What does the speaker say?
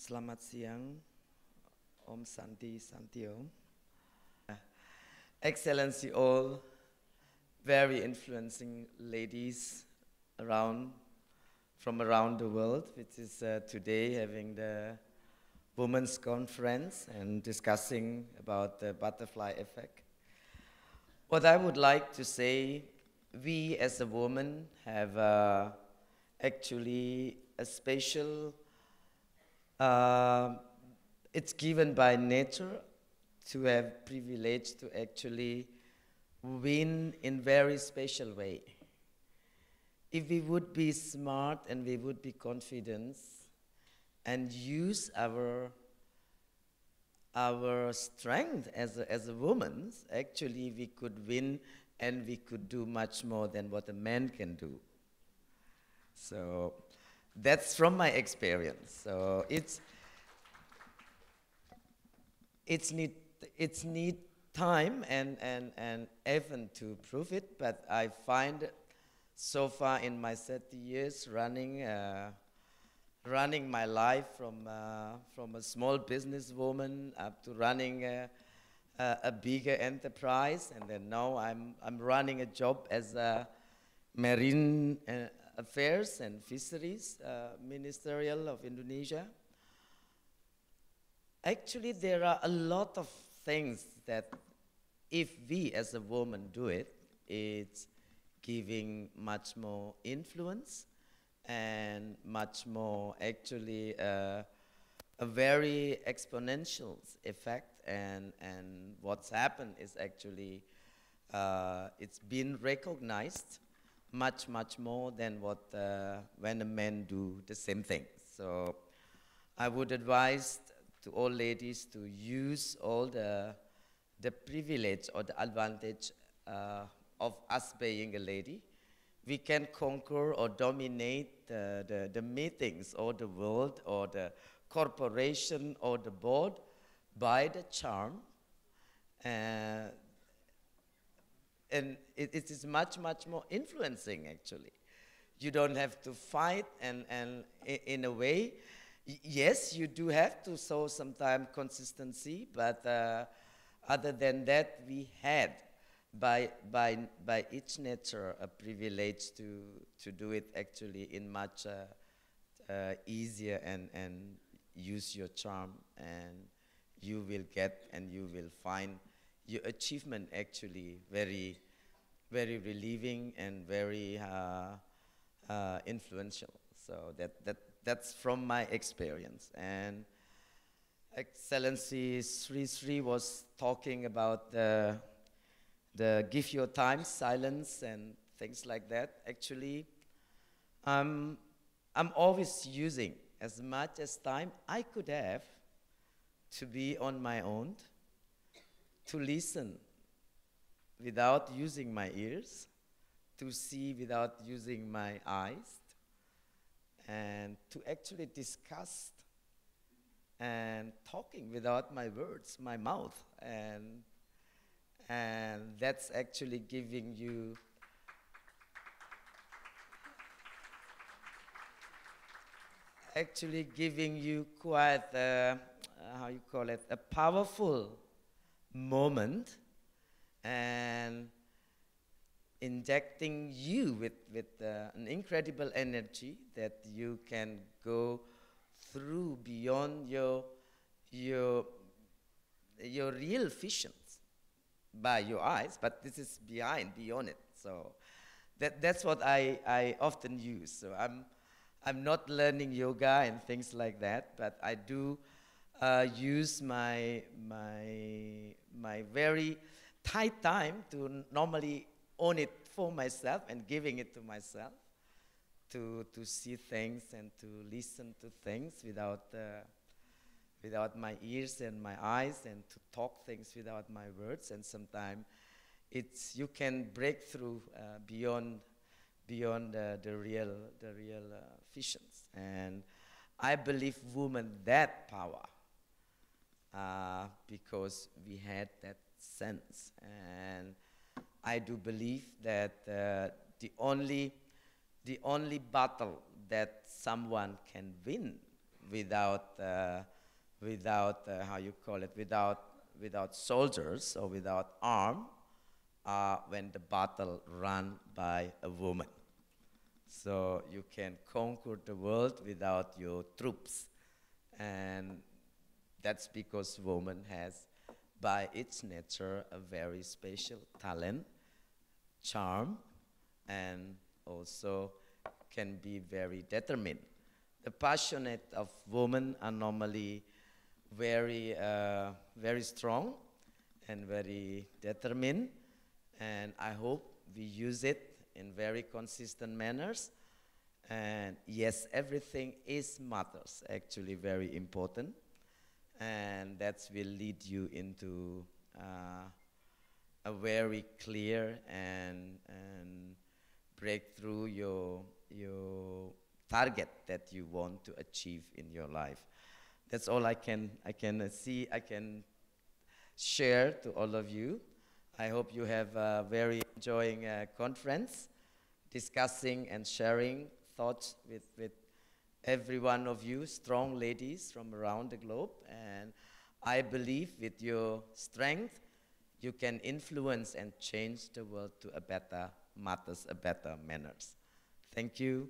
Selamat siang, Om Santi Santio. Excellency, all very influencing ladies around from around the world, which is today having the Women's Conference and discussing about the butterfly effect. What I would like to say, we as a woman have actually a special, it's given by nature to have privilege to actually win in very special way. If we would be smart and we would be confident and use our strength as a woman, actually we could win and we could do much more than what a man can do. So that's from my experience. So it's need time and effort to prove it, but I find so far in my 30 years running my life from a small businesswoman up to running a bigger enterprise, and then now I'm running a job as a marine affairs and fisheries ministerial of Indonesia. Actually, there are a lot of things that if we as a woman do it, it's giving much more influence and much more actually a very exponential effect, and what's happened is actually it's been recognized much more than what when a man do the same thing. So I would advise to all ladies to use all the privilege or the advantage of us being a lady. We can conquer or dominate the meetings or the world or the corporation or the board by the charm. And it is much more influencing, actually. You don't have to fight, and in a way, yes, you do have to show sometimes consistency, but other than that, we had by its nature a privilege to do it actually in much easier and use your charm, and you will get and you will find your achievement actually very relieving and very influential. So that's from my experience. And Excellency Sri Sri was talking about the give your time, silence, and things like that. Actually, I'm always using as much as time I could have to be on my own, to listen without using my ears, to see without using my eyes, and to actually discuss and talking without my words, my mouth, and that's actually giving you quite how you call it, a powerful moment, and injecting you with an incredible energy that you can go through beyond your real visions by your eyes, but this is beyond it. So that's what I often use. So I'm not learning yoga and things like that, but I do use my very tight time to normally own it for myself and giving it to myself to see things and to listen to things without my ears and my eyes, and to talk things without my words. And sometimes you can break through beyond the real visions. And I believe women that power because we had that sense. And I do believe that the only battle that someone can win without, how you call it, without soldiers or without arm, when the battle run by a woman. So you can conquer the world without your troops. And that's because woman has, by its nature, a very special talent, charm, and also can be very determined. The passionate of women are normally very strong and very determined, and I hope we use it in very consistent manners. And yes, everything is matters, actually very important, and that will lead you into a very clear and break through your target that you want to achieve in your life. That's all I can see, I can share to all of you. I hope you have a very enjoying conference, discussing and sharing thoughts with every one of you, strong ladies from around the globe. And I believe with your strength, you can influence and change the world to a better matters, a better manners. Thank you.